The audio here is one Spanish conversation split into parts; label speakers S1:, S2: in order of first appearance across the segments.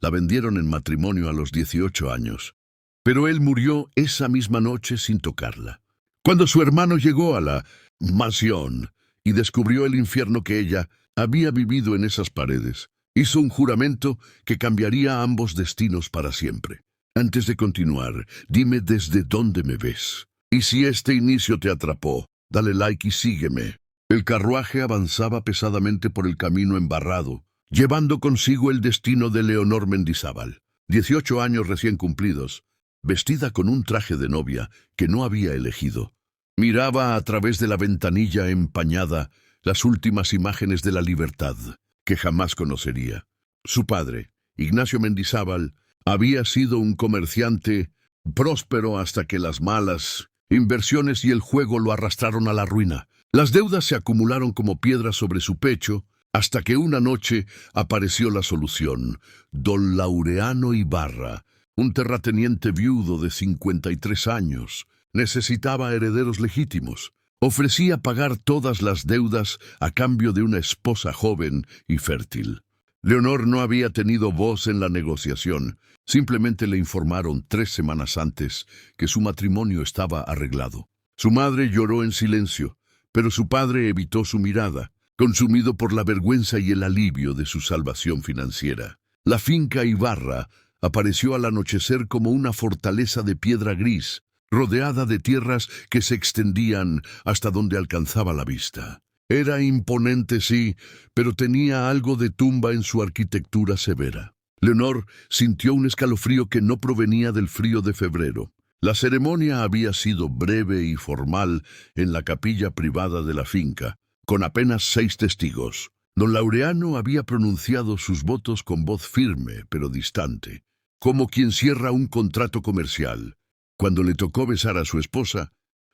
S1: La vendieron en matrimonio a los 18 años. Pero él murió esa misma noche sin tocarla. Cuando su hermano llegó a la mansión y descubrió el infierno que ella había vivido en esas paredes, hizo un juramento que cambiaría ambos destinos para siempre. Antes de continuar, dime desde dónde me ves. Y si este inicio te atrapó, dale like y sígueme. El carruaje avanzaba pesadamente por el camino embarrado, llevando consigo el destino de Leonor Mendizábal, 18 años recién cumplidos, vestida con un traje de novia que no había elegido. Miraba a través de la ventanilla empañada las últimas imágenes de la libertad que jamás conocería. Su padre, Ignacio Mendizábal, había sido un comerciante próspero hasta que las malas inversiones y el juego lo arrastraron a la ruina. Las deudas se acumularon como piedras sobre su pecho hasta que una noche apareció la solución. Don Laureano Ibarra, un terrateniente viudo de 53 años, necesitaba herederos legítimos. Ofrecía pagar todas las deudas a cambio de una esposa joven y fértil. Leonor no había tenido voz en la negociación. Simplemente le informaron 3 semanas antes que su matrimonio estaba arreglado. Su madre lloró en silencio, pero su padre evitó su mirada, consumido por la vergüenza y el alivio de su salvación financiera. La finca Ibarra apareció al anochecer como una fortaleza de piedra gris, rodeada de tierras que se extendían hasta donde alcanzaba la vista. Era imponente, sí, pero tenía algo de tumba en su arquitectura severa. Leonor sintió un escalofrío que no provenía del frío de febrero. La ceremonia había sido breve y formal en la capilla privada de la finca, con apenas 6 testigos. Don Laureano había pronunciado sus votos con voz firme, pero distante, como quien cierra un contrato comercial. Cuando le tocó besar a su esposa,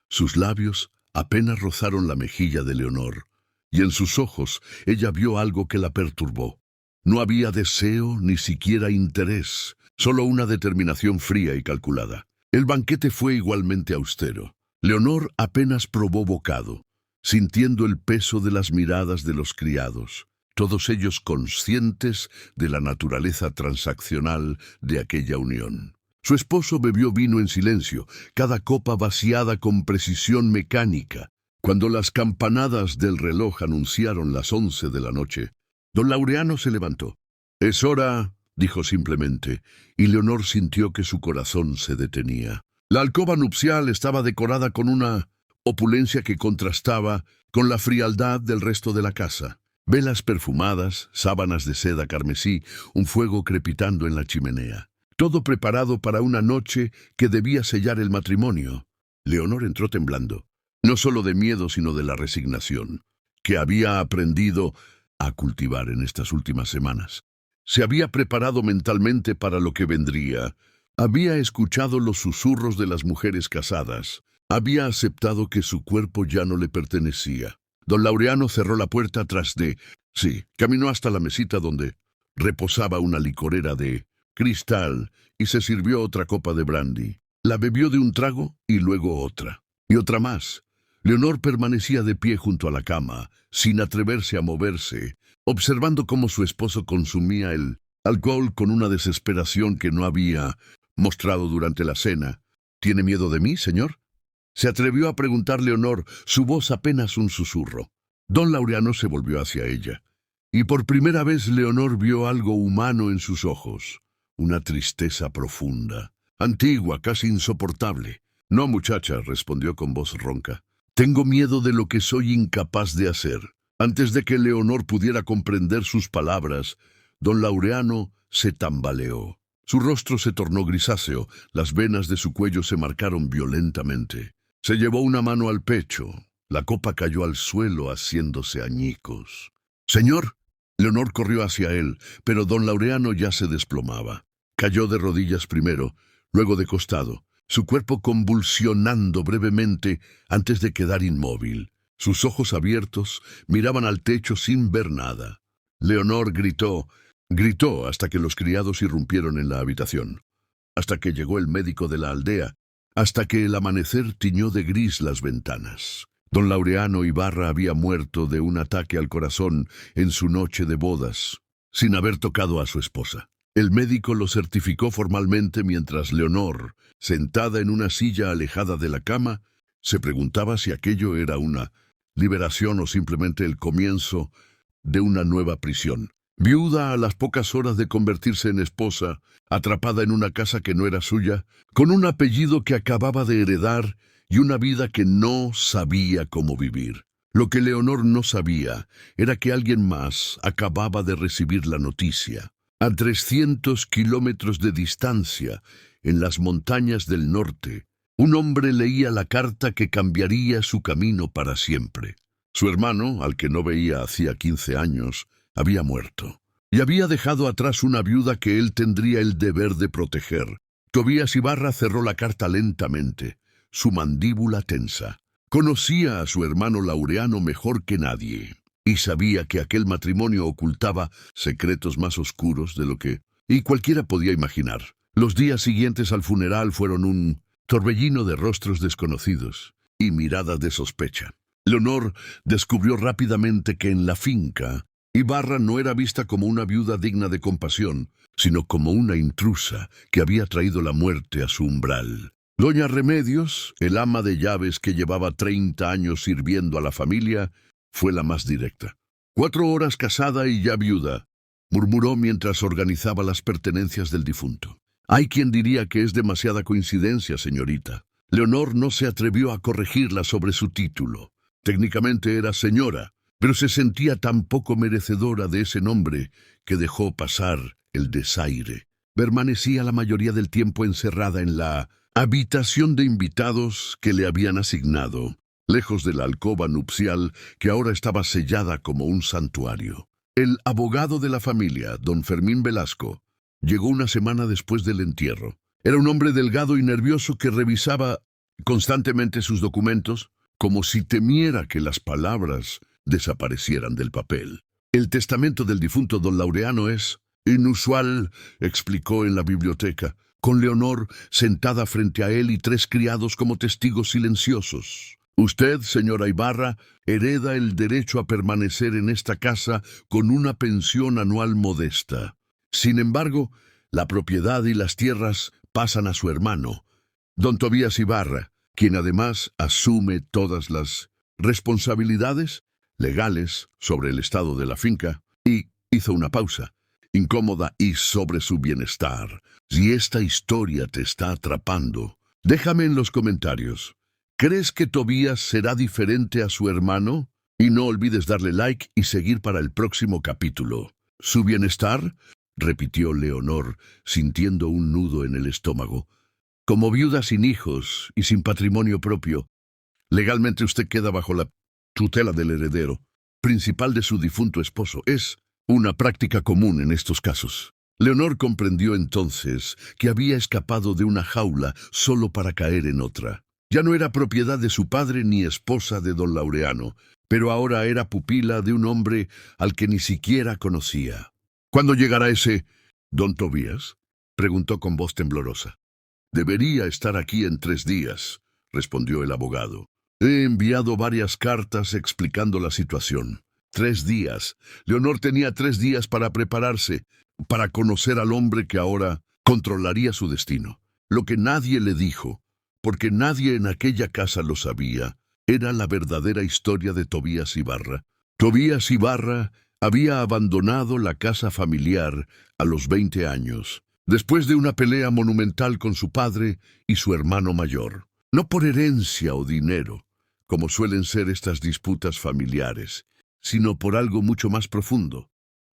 S1: sus labios apenas rozaron la mejilla de Leonor, y en sus ojos ella vio algo que la perturbó. No había deseo ni siquiera interés, solo una determinación fría y calculada. El banquete fue igualmente austero. Leonor apenas probó bocado, sintiendo el peso de las miradas de los criados, todos ellos conscientes de la naturaleza transaccional de aquella unión. Su esposo bebió vino en silencio, cada copa vaciada con precisión mecánica. Cuando las campanadas del reloj anunciaron las 11 de la noche, don Laureano se levantó. «Es hora», dijo simplemente, y Leonor sintió que su corazón se detenía. La alcoba nupcial estaba decorada con una opulencia que contrastaba con la frialdad del resto de la casa. Velas perfumadas, sábanas de seda carmesí, un fuego crepitando en la chimenea. Todo preparado para una noche que debía sellar el matrimonio. Leonor entró temblando, no solo de miedo sino de la resignación, que había aprendido a cultivar en estas últimas semanas. Se había preparado mentalmente para lo que vendría. Había escuchado los susurros de las mujeres casadas. Había aceptado que su cuerpo ya no le pertenecía. Don Laureano cerró la puerta tras de... Sí, caminó hasta la mesita donde reposaba una licorera de cristal y se sirvió otra copa de brandy. La bebió de un trago y luego otra. Y otra más. Leonor permanecía de pie junto a la cama, sin atreverse a moverse, observando cómo su esposo consumía el alcohol con una desesperación que no había mostrado durante la cena. ¿Tiene miedo de mí, señor?, se atrevió a preguntar Leonor, su voz apenas un susurro. Don Laureano se volvió hacia ella, y por primera vez Leonor vio algo humano en sus ojos, una tristeza profunda, antigua, casi insoportable. «No, muchacha», respondió con voz ronca. «Tengo miedo de lo que soy incapaz de hacer». Antes de que Leonor pudiera comprender sus palabras, don Laureano se tambaleó. Su rostro se tornó grisáceo, las venas de su cuello se marcaron violentamente. Se llevó una mano al pecho. La copa cayó al suelo haciéndose añicos. «Señor». Leonor corrió hacia él, pero don Laureano ya se desplomaba. Cayó de rodillas primero, luego de costado, su cuerpo convulsionando brevemente antes de quedar inmóvil. Sus ojos abiertos miraban al techo sin ver nada. Leonor gritó hasta que los criados irrumpieron en la habitación, hasta que llegó el médico de la aldea, hasta que el amanecer tiñó de gris las ventanas. Don Laureano Ibarra había muerto de un ataque al corazón en su noche de bodas, sin haber tocado a su esposa. El médico lo certificó formalmente mientras Leonor, sentada en una silla alejada de la cama, se preguntaba si aquello era una liberación o simplemente el comienzo de una nueva prisión. Viuda a las pocas horas de convertirse en esposa, atrapada en una casa que no era suya, con un apellido que acababa de heredar y una vida que no sabía cómo vivir. Lo que Leonor no sabía era que alguien más acababa de recibir la noticia. A 300 kilómetros de distancia, en las montañas del norte, un hombre leía la carta que cambiaría su camino para siempre. Su hermano, al que no veía hacía 15 años, había muerto, y había dejado atrás una viuda que él tendría el deber de proteger. Tobías Ibarra cerró la carta lentamente, su mandíbula tensa. Conocía a su hermano Laureano mejor que nadie, y sabía que aquel matrimonio ocultaba secretos más oscuros de lo que cualquiera podía imaginar. Los días siguientes al funeral fueron un torbellino de rostros desconocidos y miradas de sospecha. Leonor descubrió rápidamente que en la finca, Ibarra no era vista como una viuda digna de compasión, sino como una intrusa que había traído la muerte a su umbral. Doña Remedios, el ama de llaves que llevaba 30 años sirviendo a la familia, fue la más directa. 4 horas casada y ya viuda, murmuró mientras organizaba las pertenencias del difunto. Hay quien diría que es demasiada coincidencia, señorita. Leonor no se atrevió a corregirla sobre su título. Técnicamente era señora, pero se sentía tan poco merecedora de ese nombre que dejó pasar el desaire. Permanecía la mayoría del tiempo encerrada en la habitación de invitados que le habían asignado, lejos de la alcoba nupcial que ahora estaba sellada como un santuario. El abogado de la familia, don Fermín Velasco, llegó una semana después del entierro. Era un hombre delgado y nervioso que revisaba constantemente sus documentos, como si temiera que las palabras desaparecieran del papel. El testamento del difunto don Laureano es inusual, explicó en la biblioteca, con Leonor sentada frente a él y 3 criados como testigos silenciosos. Usted, señora Ibarra, hereda el derecho a permanecer en esta casa con una pensión anual modesta. Sin embargo, la propiedad y las tierras pasan a su hermano, don Tobías Ibarra, quien además asume todas las responsabilidades legales sobre el estado de la finca, y hizo una pausa, incómoda y sobre su bienestar. Si esta historia te está atrapando, déjame en los comentarios. ¿Crees que Tobías será diferente a su hermano? Y no olvides darle like y seguir para el próximo capítulo. ¿Su bienestar?, repitió Leonor, sintiendo un nudo en el estómago. Como viuda sin hijos y sin patrimonio propio, legalmente usted queda bajo la tutela del heredero principal de su difunto esposo. Es una práctica común en estos casos. Leonor comprendió entonces que había escapado de una jaula solo para caer en otra. Ya no era propiedad de su padre ni esposa de don Laureano, pero ahora era pupila de un hombre al que ni siquiera conocía. ¿Cuándo llegará ese don Tobías?, preguntó con voz temblorosa. Debería estar aquí en 3 días, respondió el abogado. He enviado varias cartas explicando la situación. 3 días. Leonor tenía 3 días para prepararse, para conocer al hombre que ahora controlaría su destino. Lo que nadie le dijo, porque nadie en aquella casa lo sabía, era la verdadera historia de Tobías Ibarra. Tobías Ibarra había abandonado la casa familiar a los 20 años, después de una pelea monumental con su padre y su hermano mayor. No por herencia o dinero, como suelen ser estas disputas familiares, sino por algo mucho más profundo.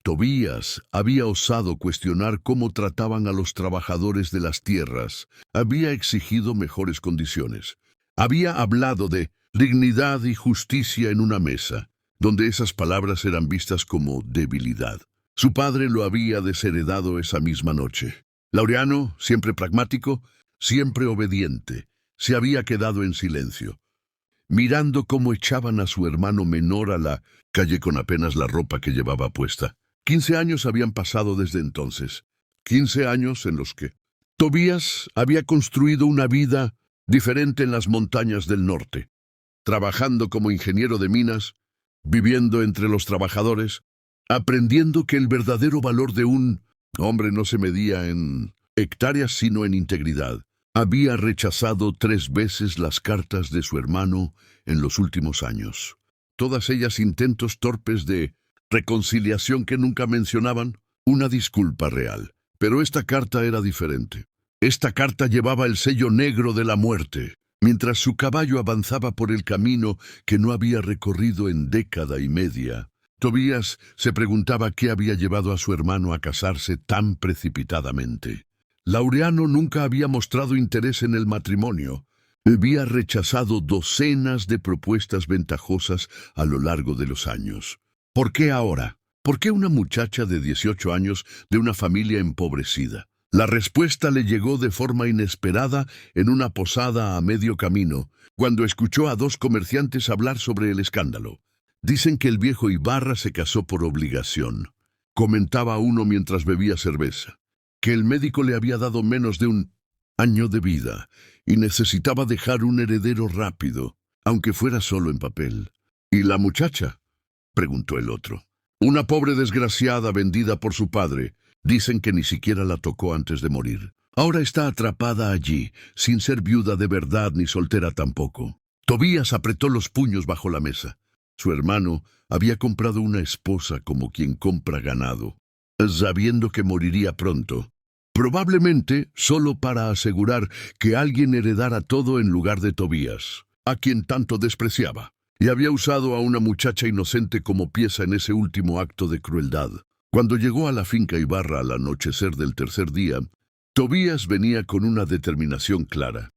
S1: Tobías había osado cuestionar cómo trataban a los trabajadores de las tierras, había exigido mejores condiciones. Había hablado de dignidad y justicia en una mesa, donde esas palabras eran vistas como debilidad. Su padre lo había desheredado esa misma noche. Laureano, siempre pragmático, siempre obediente, se había quedado en silencio, mirando cómo echaban a su hermano menor a la calle con apenas la ropa que llevaba puesta. 15 años habían pasado desde entonces, 15 años en los que Tobías había construido una vida diferente en las montañas del norte, trabajando como ingeniero de minas, viviendo entre los trabajadores, aprendiendo que el verdadero valor de un Hombre no se medía en hectáreas sino en integridad. Había rechazado 3 veces las cartas de su hermano en los últimos años. Todas ellas intentos torpes de reconciliación que nunca mencionaban una disculpa real. Pero esta carta era diferente. Esta carta llevaba el sello negro de la muerte. Mientras su caballo avanzaba por el camino que no había recorrido en década y media, Tobías se preguntaba qué había llevado a su hermano a casarse tan precipitadamente. Laureano nunca había mostrado interés en el matrimonio. Había rechazado docenas de propuestas ventajosas a lo largo de los años. ¿Por qué ahora? ¿Por qué una muchacha de 18 años de una familia empobrecida? La respuesta le llegó de forma inesperada en una posada a medio camino, cuando escuchó a 2 comerciantes hablar sobre el escándalo. Dicen que el viejo Ibarra se casó por obligación, comentaba uno mientras bebía cerveza, que el médico le había dado menos de 1 año de vida y necesitaba dejar un heredero rápido, aunque fuera solo en papel. ¿Y la muchacha?, preguntó el otro. Una pobre desgraciada vendida por su padre. Dicen que ni siquiera la tocó antes de morir. Ahora está atrapada allí, sin ser viuda de verdad ni soltera tampoco. Tobías apretó los puños bajo la mesa. Su hermano había comprado una esposa como quien compra ganado, sabiendo que moriría pronto, probablemente solo para asegurar que alguien heredara todo en lugar de Tobías, a quien tanto despreciaba, y había usado a una muchacha inocente como pieza en ese último acto de crueldad. Cuando llegó a la finca Ibarra al anochecer del tercer día, Tobías venía con una determinación clara.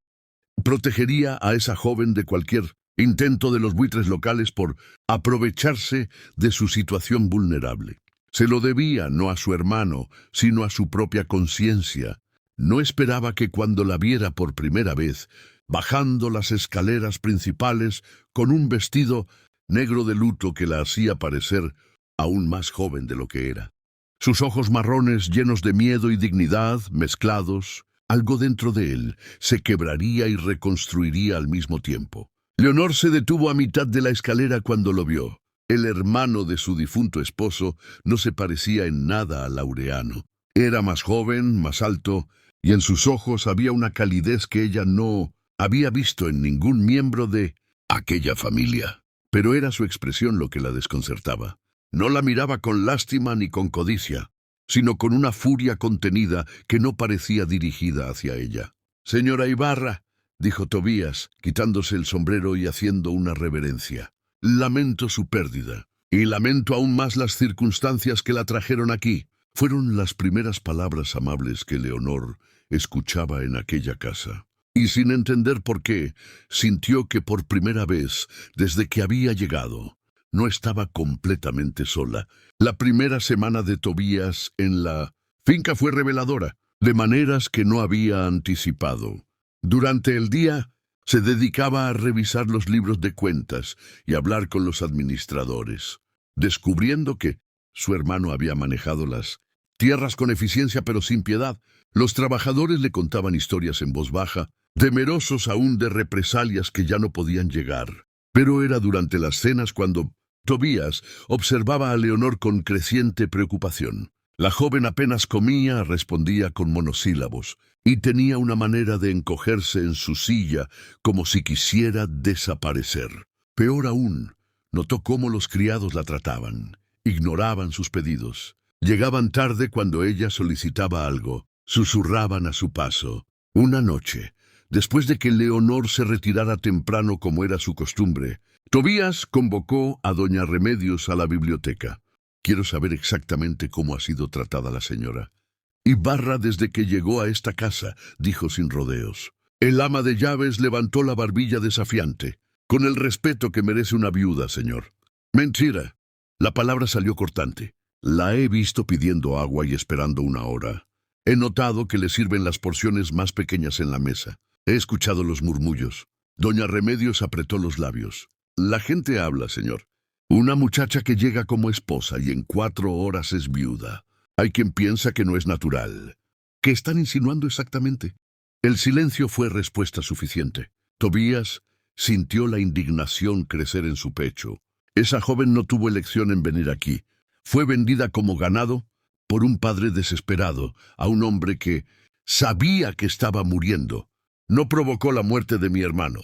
S1: Protegería a esa joven de cualquier intento de los buitres locales por aprovecharse de su situación vulnerable. Se lo debía no a su hermano, sino a su propia conciencia. No esperaba que cuando la viera por primera vez, bajando las escaleras principales con un vestido negro de luto que la hacía parecer aún más joven de lo que era. Sus ojos marrones llenos de miedo y dignidad mezclados, algo dentro de él se quebraría y reconstruiría al mismo tiempo. Leonor se detuvo a mitad de la escalera cuando lo vio. El hermano de su difunto esposo no se parecía en nada a Laureano. Era más joven, más alto, y en sus ojos había una calidez que ella no había visto en ningún miembro de aquella familia. Pero era su expresión lo que la desconcertaba. No la miraba con lástima ni con codicia, sino con una furia contenida que no parecía dirigida hacia ella. «Señora Ibarra», dijo Tobías, quitándose el sombrero y haciendo una reverencia. «Lamento su pérdida, y lamento aún más las circunstancias que la trajeron aquí». Fueron las primeras palabras amables que Leonor escuchaba en aquella casa. Y sin entender por qué, sintió que por primera vez, desde que había llegado, no estaba completamente sola. La primera semana de Tobías en la finca fue reveladora, de maneras que no había anticipado. Durante el día, se dedicaba a revisar los libros de cuentas y hablar con los administradores, descubriendo que su hermano había manejado las tierras con eficiencia pero sin piedad. Los trabajadores le contaban historias en voz baja, temerosos aún de represalias que ya no podían llegar. Pero era durante las cenas cuando Tobías observaba a Leonor con creciente preocupación. La joven apenas comía, respondía con monosílabos, y tenía una manera de encogerse en su silla como si quisiera desaparecer. Peor aún, notó cómo los criados la trataban. Ignoraban sus pedidos. Llegaban tarde cuando ella solicitaba algo. Susurraban a su paso. Una noche, después de que Leonor se retirara temprano como era su costumbre, Tobías convocó a doña Remedios a la biblioteca. «Quiero saber exactamente cómo ha sido tratada la señora». «Ibarra desde que llegó a esta casa», dijo sin rodeos. El ama de llaves levantó la barbilla desafiante. «Con el respeto que merece una viuda, señor». «Mentira». La palabra salió cortante. «La he visto pidiendo agua y esperando 1 hora. He notado que le sirven las porciones más pequeñas en la mesa. He escuchado los murmullos». Doña Remedios apretó los labios. «La gente habla, señor. Una muchacha que llega como esposa y en 4 horas es viuda. Hay quien piensa que no es natural». «¿Qué están insinuando exactamente?» El silencio fue respuesta suficiente. Tobías sintió la indignación crecer en su pecho. Esa joven no tuvo elección en venir aquí. Fue vendida como ganado por un padre desesperado a un hombre que sabía que estaba muriendo. No provocó la muerte de mi hermano.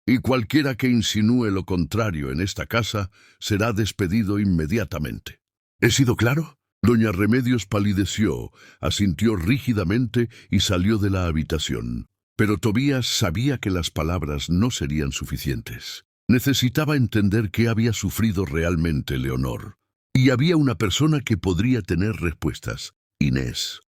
S1: Y cualquiera que insinúe lo contrario en esta casa será despedido inmediatamente. ¿He sido claro? Doña Remedios palideció, asintió rígidamente y salió de la habitación. Pero Tobías sabía que las palabras no serían suficientes. Necesitaba entender qué había sufrido realmente Leonor. Y había una persona que podría tener respuestas: Inés,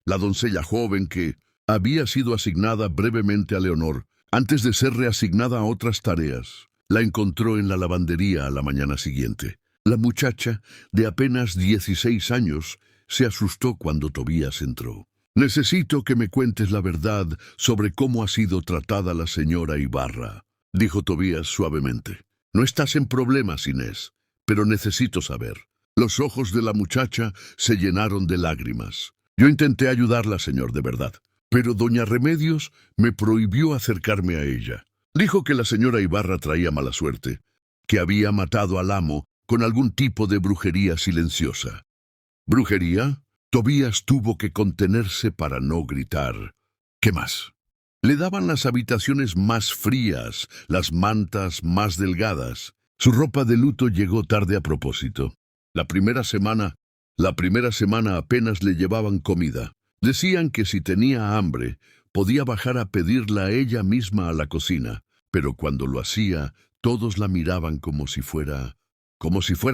S1: la doncella joven que había sido asignada brevemente a Leonor antes de ser reasignada a otras tareas. La encontró en la lavandería a la mañana siguiente. La muchacha, de apenas 16 años, se asustó cuando Tobías entró. «Necesito que me cuentes la verdad sobre cómo ha sido tratada la señora Ibarra», dijo Tobías suavemente. «No estás en problemas, Inés, pero necesito saber». Los ojos de la muchacha se llenaron de lágrimas. «Yo intenté ayudarla, señor, de verdad, pero doña Remedios me prohibió acercarme a ella. Dijo que la señora Ibarra traía mala suerte, que había matado al amo con algún tipo de brujería silenciosa». ¿Brujería? Tobías tuvo que contenerse para no gritar. ¿Qué más? Le daban las habitaciones más frías, las mantas más delgadas. Su ropa de luto llegó tarde a propósito. La primera semana apenas le llevaban comida. Decían que si tenía hambre, podía bajar a pedirla ella misma a la cocina, pero cuando lo hacía, todos la miraban como si fuera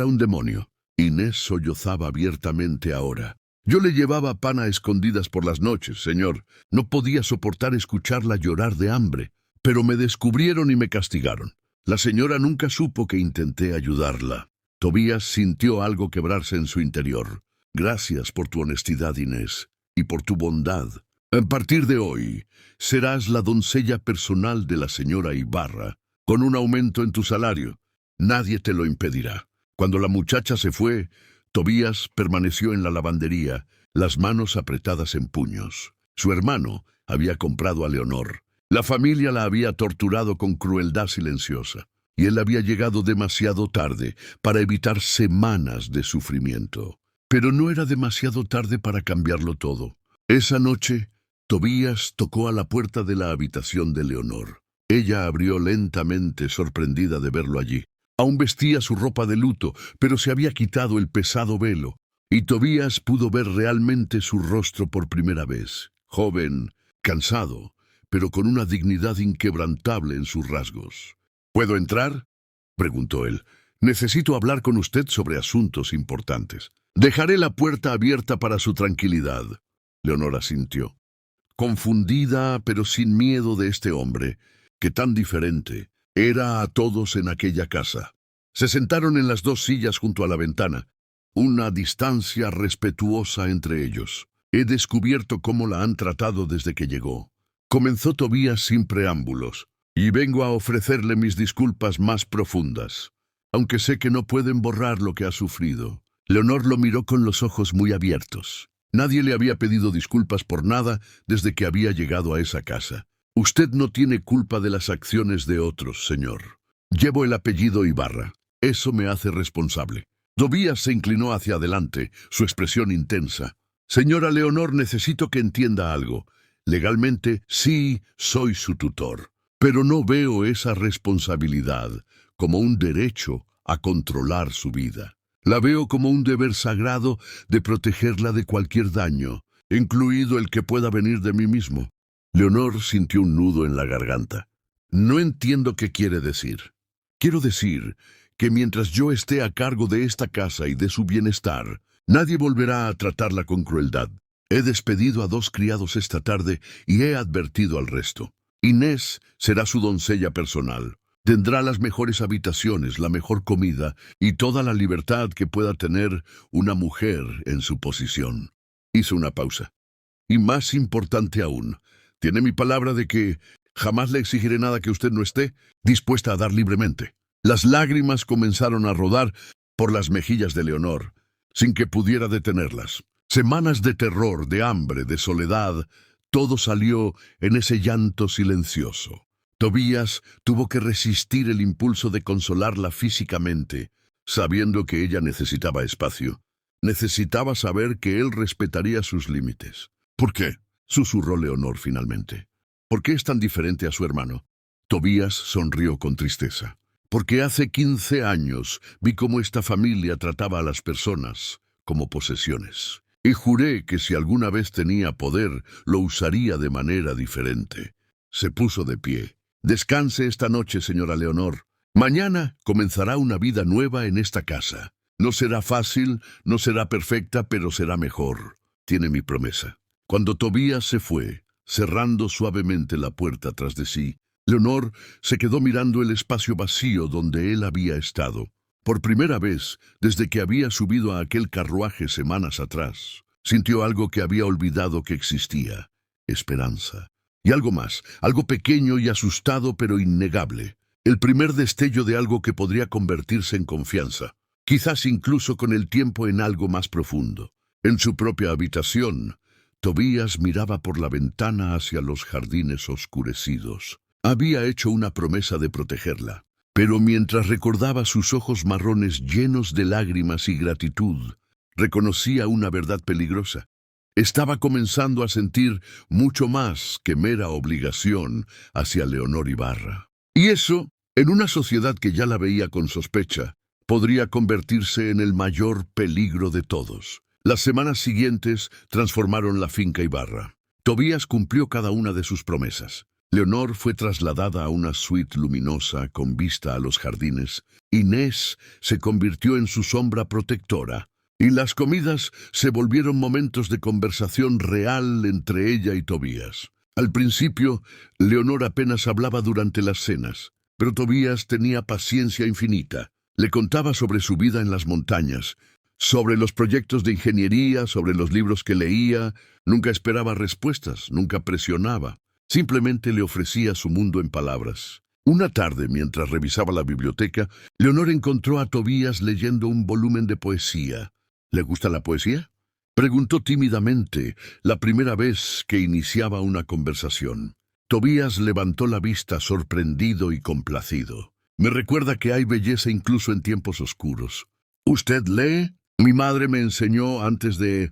S1: un demonio. Inés sollozaba abiertamente ahora. «Yo le llevaba pan a escondidas por las noches, señor. No podía soportar escucharla llorar de hambre, pero me descubrieron y me castigaron. La señora nunca supo que intenté ayudarla». Tobías sintió algo quebrarse en su interior. «Gracias por tu honestidad, Inés, y por tu bondad. A partir de hoy, serás la doncella personal de la señora Ibarra, con un aumento en tu salario. Nadie te lo impedirá». Cuando la muchacha se fue, Tobías permaneció en la lavandería, las manos apretadas en puños. Su hermano había comprado a Leonor. La familia la había torturado con crueldad silenciosa, y él había llegado demasiado tarde para evitar semanas de sufrimiento. Pero no era demasiado tarde para cambiarlo todo. Esa noche, Tobías tocó a la puerta de la habitación de Leonor. Ella abrió lentamente, sorprendida de verlo allí. Aún vestía su ropa de luto, pero se había quitado el pesado velo, y Tobías pudo ver realmente su rostro por primera vez. Joven, cansado, pero con una dignidad inquebrantable en sus rasgos. «¿Puedo entrar?», preguntó él. «Necesito hablar con usted sobre asuntos importantes». «Dejaré la puerta abierta para su tranquilidad», Leonor asintió, confundida pero sin miedo de este hombre, que tan diferente era a todos en aquella casa. Se sentaron en las dos sillas junto a la ventana, una distancia respetuosa entre ellos. «He descubierto cómo la han tratado desde que llegó», comenzó Tobías sin preámbulos, «y vengo a ofrecerle mis disculpas más profundas, aunque sé que no pueden borrar lo que ha sufrido». Leonor lo miró con los ojos muy abiertos. Nadie le había pedido disculpas por nada desde que había llegado a esa casa. «Usted no tiene culpa de las acciones de otros, señor. Llevo el apellido Ibarra. Eso me hace responsable». Tobías se inclinó hacia adelante, su expresión intensa. «Señora Leonor, necesito que entienda algo. Legalmente, sí, soy su tutor, pero no veo esa responsabilidad como un derecho a controlar su vida. La veo como un deber sagrado de protegerla de cualquier daño, incluido el que pueda venir de mí mismo». Leonor sintió un nudo en la garganta. «No entiendo qué quiere decir». «Quiero decir que mientras yo esté a cargo de esta casa y de su bienestar, nadie volverá a tratarla con crueldad. He despedido a 2 criados esta tarde y he advertido al resto. Inés será su doncella personal. Tendrá las mejores habitaciones, la mejor comida y toda la libertad que pueda tener una mujer en su posición». Hizo una pausa. «Y más importante aún, tiene mi palabra de que jamás le exigiré nada que usted no esté dispuesta a dar libremente». Las lágrimas comenzaron a rodar por las mejillas de Leonor, sin que pudiera detenerlas. Semanas de terror, de hambre, de soledad, todo salió en ese llanto silencioso. Tobías tuvo que resistir el impulso de consolarla físicamente, sabiendo que ella necesitaba espacio. Necesitaba saber que él respetaría sus límites. ¿Por qué?, susurró Leonor finalmente. ¿Por qué es tan diferente a su hermano? Tobías sonrió con tristeza. Porque hace 15 años vi cómo esta familia trataba a las personas como posesiones. Y juré que si alguna vez tenía poder, lo usaría de manera diferente. Se puso de pie. Descanse esta noche, señora Leonor. Mañana comenzará una vida nueva en esta casa. No será fácil, no será perfecta, pero será mejor. Tiene mi promesa. Cuando Tobías se fue, cerrando suavemente la puerta tras de sí, Leonor se quedó mirando el espacio vacío donde él había estado. Por primera vez, desde que había subido a aquel carruaje semanas atrás, sintió algo que había olvidado que existía: esperanza. Y algo más, algo pequeño y asustado pero innegable. El primer destello de algo que podría convertirse en confianza. Quizás incluso con el tiempo en algo más profundo. En su propia habitación, Tobías miraba por la ventana hacia los jardines oscurecidos. Había hecho una promesa de protegerla, pero mientras recordaba sus ojos marrones llenos de lágrimas y gratitud, reconocía una verdad peligrosa. Estaba comenzando a sentir mucho más que mera obligación hacia Leonor Ibarra. Y eso, en una sociedad que ya la veía con sospecha, podría convertirse en el mayor peligro de todos. Las semanas siguientes transformaron la finca Ibarra. Tobías cumplió cada una de sus promesas. Leonor fue trasladada a una suite luminosa con vista a los jardines. Inés se convirtió en su sombra protectora. Y las comidas se volvieron momentos de conversación real entre ella y Tobías. Al principio, Leonor apenas hablaba durante las cenas, pero Tobías tenía paciencia infinita. Le contaba sobre su vida en las montañas, sobre los proyectos de ingeniería, sobre los libros que leía. Nunca esperaba respuestas, nunca presionaba. Simplemente le ofrecía su mundo en palabras. Una tarde, mientras revisaba la biblioteca, Leonor encontró a Tobías leyendo un volumen de poesía. ¿Le gusta la poesía?, preguntó tímidamente, la primera vez que iniciaba una conversación. Tobías levantó la vista sorprendido y complacido. Me recuerda que hay belleza incluso en tiempos oscuros. ¿Usted lee? Mi madre me enseñó antes de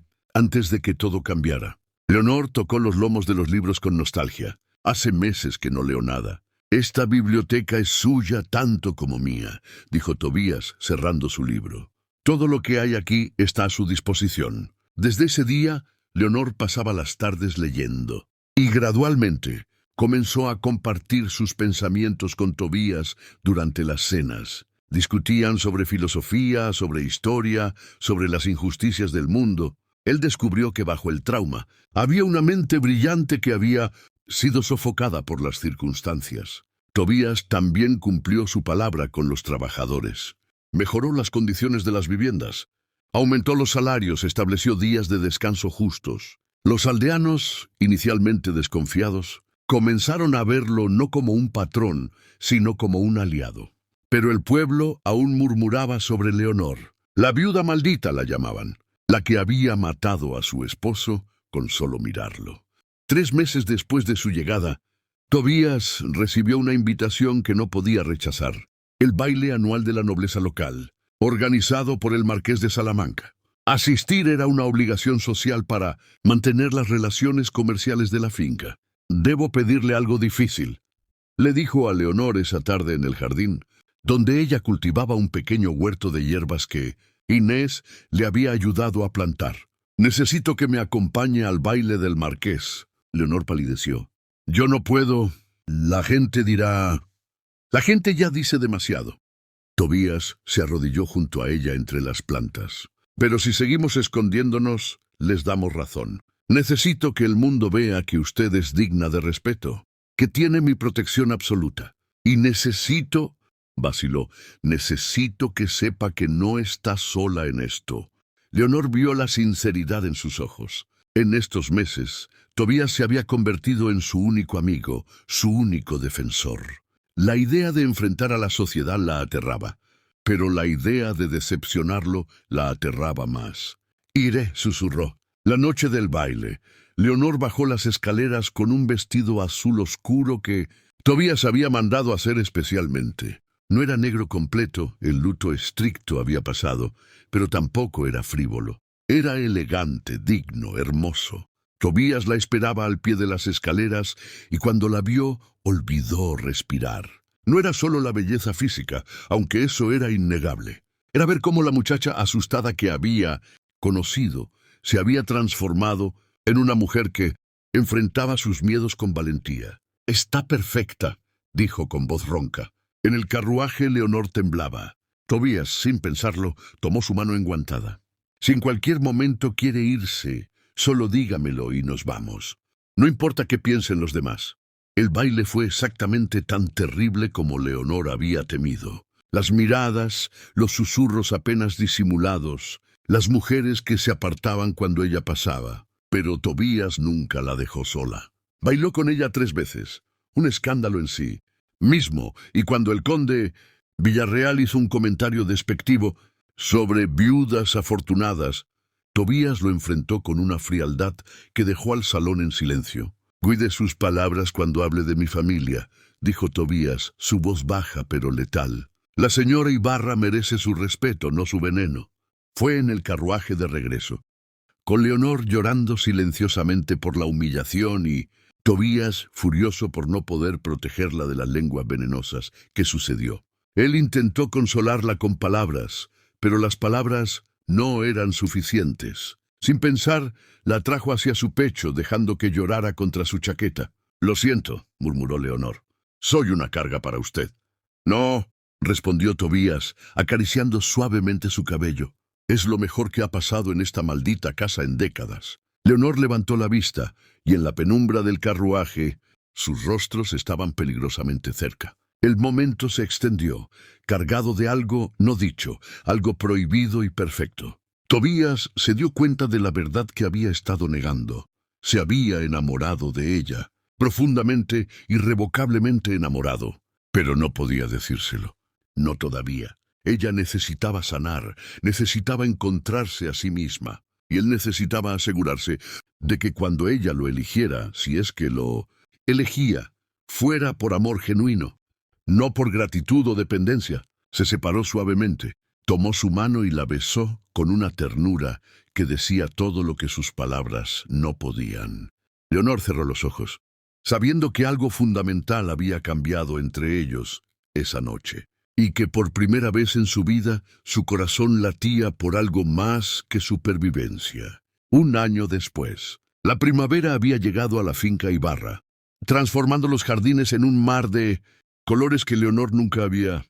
S1: que todo cambiara. Leonor tocó los lomos de los libros con nostalgia. Hace meses que no leo nada. Esta biblioteca es suya tanto como mía, dijo Tobías, cerrando su libro. Todo lo que hay aquí está a su disposición. Desde ese día, Leonor pasaba las tardes leyendo. Y gradualmente comenzó a compartir sus pensamientos con Tobías durante las cenas. Discutían sobre filosofía, sobre historia, sobre las injusticias del mundo. Él descubrió que bajo el trauma había una mente brillante que había sido sofocada por las circunstancias. Tobías también cumplió su palabra con los trabajadores. Mejoró las condiciones de las viviendas. Aumentó los salarios, estableció días de descanso justos. Los aldeanos, inicialmente desconfiados, comenzaron a verlo no como un patrón, sino como un aliado. Pero el pueblo aún murmuraba sobre Leonor. La viuda maldita la llamaban, la que había matado a su esposo con solo mirarlo. 3 meses después de su llegada, Tobías recibió una invitación que no podía rechazar: el baile anual de la nobleza local, organizado por el marqués de Salamanca. Asistir era una obligación social para mantener las relaciones comerciales de la finca. «Debo pedirle algo difícil», le dijo a Leonor esa tarde en el jardín, donde ella cultivaba un pequeño huerto de hierbas que Inés le había ayudado a plantar. «Necesito que me acompañe al baile del marqués». Leonor palideció. «Yo no puedo. La gente dirá...» «La gente ya dice demasiado». Tobías se arrodilló junto a ella entre las plantas. «Pero si seguimos escondiéndonos, les damos razón. Necesito que el mundo vea que usted es digna de respeto, que tiene mi protección absoluta. Y necesito...» vaciló, «necesito que sepa que no está sola en esto». Leonor vio la sinceridad en sus ojos. En estos meses, Tobías se había convertido en su único amigo, su único defensor. La idea de enfrentar a la sociedad la aterraba, pero la idea de decepcionarlo la aterraba más. «Iré», susurró. La noche del baile, Leonor bajó las escaleras con un vestido azul oscuro que Tobías había mandado hacer especialmente. No era negro completo, el luto estricto había pasado, pero tampoco era frívolo. Era elegante, digno, hermoso. Tobías la esperaba al pie de las escaleras y cuando la vio, olvidó respirar. No era solo la belleza física, aunque eso era innegable. Era ver cómo la muchacha asustada que había conocido se había transformado en una mujer que enfrentaba sus miedos con valentía. «Está perfecta», dijo con voz ronca. En el carruaje Leonor temblaba. Tobías, sin pensarlo, tomó su mano enguantada. «Si en cualquier momento quiere irse, solo dígamelo y nos vamos. No importa qué piensen los demás». El baile fue exactamente tan terrible como Leonor había temido. Las miradas, los susurros apenas disimulados, las mujeres que se apartaban cuando ella pasaba. Pero Tobías nunca la dejó sola. Bailó con ella 3 veces, un escándalo en sí mismo, y cuando el conde Villarreal hizo un comentario despectivo sobre viudas afortunadas, Tobías lo enfrentó con una frialdad que dejó al salón en silencio. «Cuide sus palabras cuando hable de mi familia», dijo Tobías, su voz baja pero letal. «La señora Ibarra merece su respeto, no su veneno». Fue en el carruaje de regreso, con Leonor llorando silenciosamente por la humillación y Tobías furioso por no poder protegerla de las lenguas venenosas. ¿Qué sucedió? Él intentó consolarla con palabras, pero las palabras no eran suficientes. Sin pensar, la trajo hacia su pecho, dejando que llorara contra su chaqueta. «Lo siento», murmuró Leonor. «Soy una carga para usted». «No», respondió Tobías, acariciando suavemente su cabello. «Es lo mejor que ha pasado en esta maldita casa en décadas». Leonor levantó la vista, y en la penumbra del carruaje, sus rostros estaban peligrosamente cerca. El momento se extendió, cargado de algo no dicho, algo prohibido y perfecto. Tobías se dio cuenta de la verdad que había estado negando. Se había enamorado de ella, profundamente, irrevocablemente enamorado. Pero no podía decírselo. No todavía. Ella necesitaba sanar, necesitaba encontrarse a sí misma. Y él necesitaba asegurarse de que cuando ella lo eligiera, si es que lo elegía, fuera por amor genuino, no por gratitud o dependencia. Se separó suavemente. Tomó su mano y la besó con una ternura que decía todo lo que sus palabras no podían. Leonor cerró los ojos, sabiendo que algo fundamental había cambiado entre ellos esa noche, y que por primera vez en su vida su corazón latía por algo más que supervivencia. 1 año después, la primavera había llegado a la finca Ibarra, transformando los jardines en un mar de colores que Leonor nunca había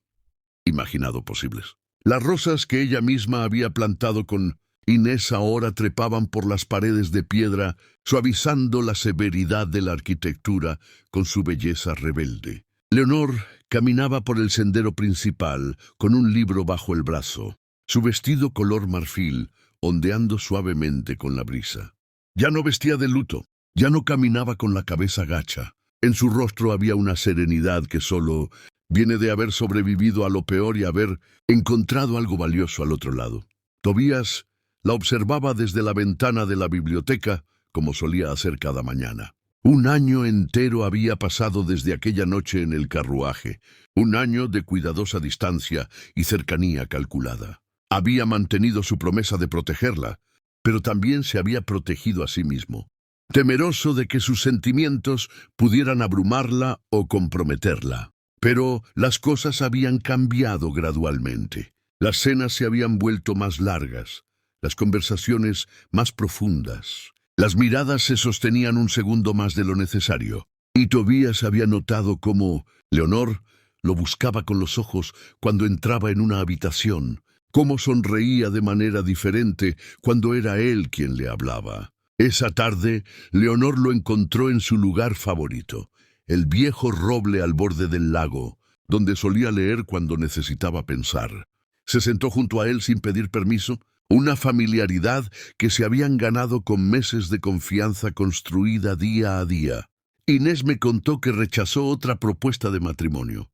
S1: imaginado posibles. Las rosas que ella misma había plantado con Inés ahora trepaban por las paredes de piedra, suavizando la severidad de la arquitectura con su belleza rebelde. Leonor caminaba por el sendero principal, con un libro bajo el brazo, su vestido color marfil, ondeando suavemente con la brisa. Ya no vestía de luto, ya no caminaba con la cabeza gacha. En su rostro había una serenidad que solo viene de haber sobrevivido a lo peor y haber encontrado algo valioso al otro lado. Tobías la observaba desde la ventana de la biblioteca, como solía hacer cada mañana. 1 año entero había pasado desde aquella noche en el carruaje, 1 año de cuidadosa distancia y cercanía calculada. Había mantenido su promesa de protegerla, pero también se había protegido a sí mismo, temeroso de que sus sentimientos pudieran abrumarla o comprometerla. Pero las cosas habían cambiado gradualmente. Las cenas se habían vuelto más largas, las conversaciones más profundas. Las miradas se sostenían un segundo más de lo necesario, y Tobías había notado cómo Leonor lo buscaba con los ojos cuando entraba en una habitación, cómo sonreía de manera diferente cuando era él quien le hablaba. Esa tarde, Leonor lo encontró en su lugar favorito, el viejo roble al borde del lago, donde solía leer cuando necesitaba pensar. Se sentó junto a él sin pedir permiso, una familiaridad que se habían ganado con meses de confianza construida día a día. Inés me contó que rechazó otra propuesta de matrimonio,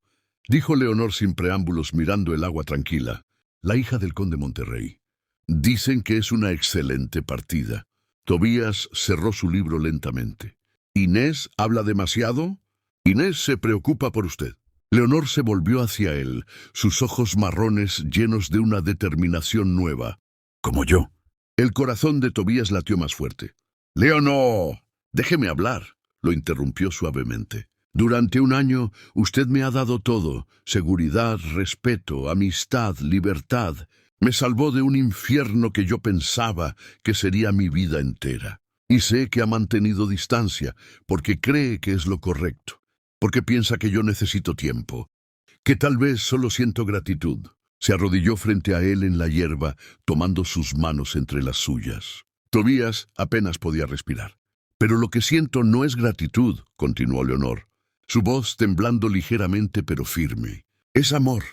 S1: dijo Leonor sin preámbulos mirando el agua tranquila. La hija del conde Monterrey. Dicen que es una excelente partida. Tobías cerró su libro lentamente. ¿Inés habla demasiado? Inés se preocupa por usted. Leonor se volvió hacia él, sus ojos marrones llenos de una determinación nueva. «Como yo». El corazón de Tobías latió más fuerte. «Leonor, déjeme hablar», lo interrumpió suavemente. «Durante un año usted me ha dado todo: seguridad, respeto, amistad, libertad. Me salvó de un infierno que yo pensaba que sería mi vida entera. Y sé que ha mantenido distancia porque cree que es lo correcto, porque piensa que yo necesito tiempo, que tal vez solo siento gratitud». Se arrodilló frente a él en la hierba, tomando sus manos entre las suyas. Tobías apenas podía respirar. «Pero lo que siento no es gratitud», continuó Leonor, su voz temblando ligeramente pero firme. «Es amor,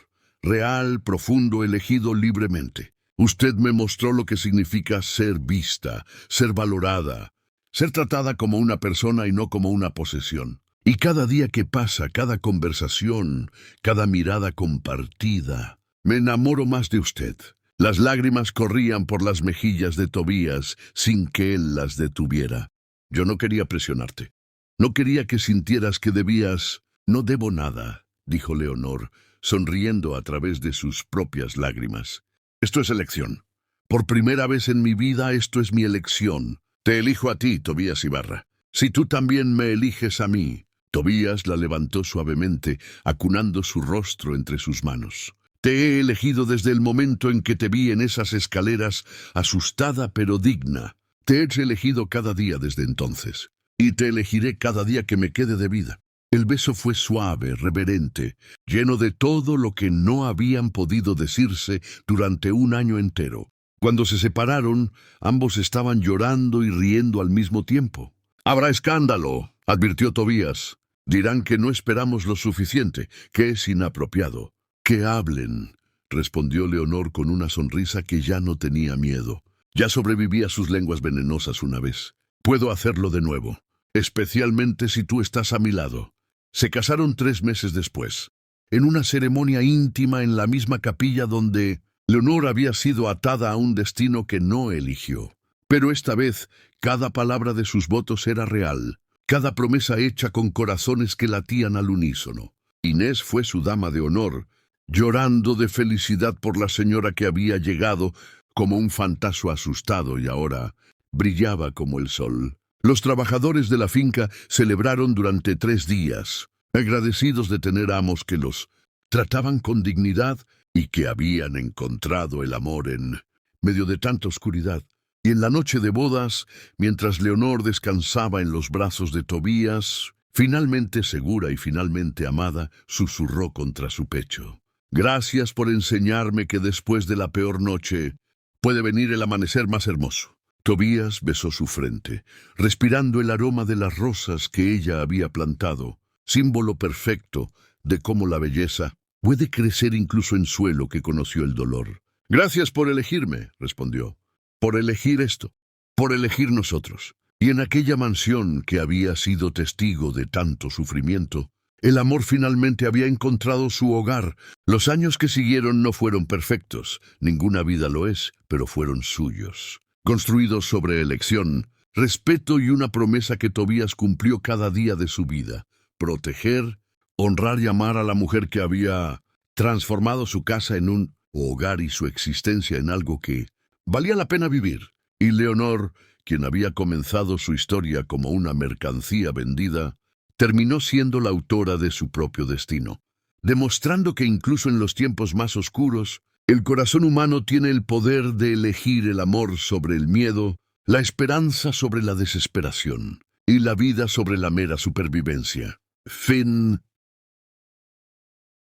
S1: real, profundo, elegido libremente. Usted me mostró lo que significa ser vista, ser valorada, ser tratada como una persona y no como una posesión. Y cada día que pasa, cada conversación, cada mirada compartida, me enamoro más de usted». Las lágrimas corrían por las mejillas de Tobías sin que él las detuviera. «Yo no quería presionarte. No quería que sintieras que debías». «No debo nada», dijo Leonor, sonriendo a través de sus propias lágrimas. «Esto es elección. Por primera vez en mi vida esto es mi elección. Te elijo a ti, Tobías Ibarra. Si tú también me eliges a mí». Tobías la levantó suavemente, acunando su rostro entre sus manos. «Te he elegido desde el momento en que te vi en esas escaleras, asustada pero digna. Te he elegido cada día desde entonces, y te elegiré cada día que me quede de vida». El beso fue suave, reverente, lleno de todo lo que no habían podido decirse durante un año entero. Cuando se separaron, ambos estaban llorando y riendo al mismo tiempo. «Habrá escándalo», advirtió Tobías. «Dirán que no esperamos lo suficiente, que es inapropiado». «Que hablen», respondió Leonor con una sonrisa que ya no tenía miedo. Ya sobreviví a sus lenguas venenosas una vez. Puedo hacerlo de nuevo, especialmente si tú estás a mi lado. Se casaron 3 meses después, en una ceremonia íntima en la misma capilla donde Leonor había sido atada a un destino que no eligió. Pero esta vez, cada palabra de sus votos era real, cada promesa hecha con corazones que latían al unísono. Inés fue su dama de honor, llorando de felicidad por la señora que había llegado como un fantasma asustado y ahora brillaba como el sol. Los trabajadores de la finca celebraron durante 3 días, agradecidos de tener amos que los trataban con dignidad y que habían encontrado el amor en medio de tanta oscuridad. Y en la noche de bodas, mientras Leonor descansaba en los brazos de Tobías, finalmente segura y finalmente amada, susurró contra su pecho: «Gracias por enseñarme que después de la peor noche puede venir el amanecer más hermoso». Tobías besó su frente, respirando el aroma de las rosas que ella había plantado, símbolo perfecto de cómo la belleza puede crecer incluso en suelo que conoció el dolor. «Gracias por elegirme», respondió, «por elegir esto, por elegir nosotros». Y en aquella mansión que había sido testigo de tanto sufrimiento, el amor finalmente había encontrado su hogar. Los años que siguieron no fueron perfectos, ninguna vida lo es, pero fueron suyos, construidos sobre elección, respeto y una promesa que Tobías cumplió cada día de su vida: proteger, honrar y amar a la mujer que había transformado su casa en un hogar y su existencia en algo que valía la pena vivir. Y Leonor, quien había comenzado su historia como una mercancía vendida, terminó siendo la autora de su propio destino, demostrando que incluso en los tiempos más oscuros, el corazón humano tiene el poder de elegir el amor sobre el miedo, la esperanza sobre la desesperación y la vida sobre la mera supervivencia. Fin.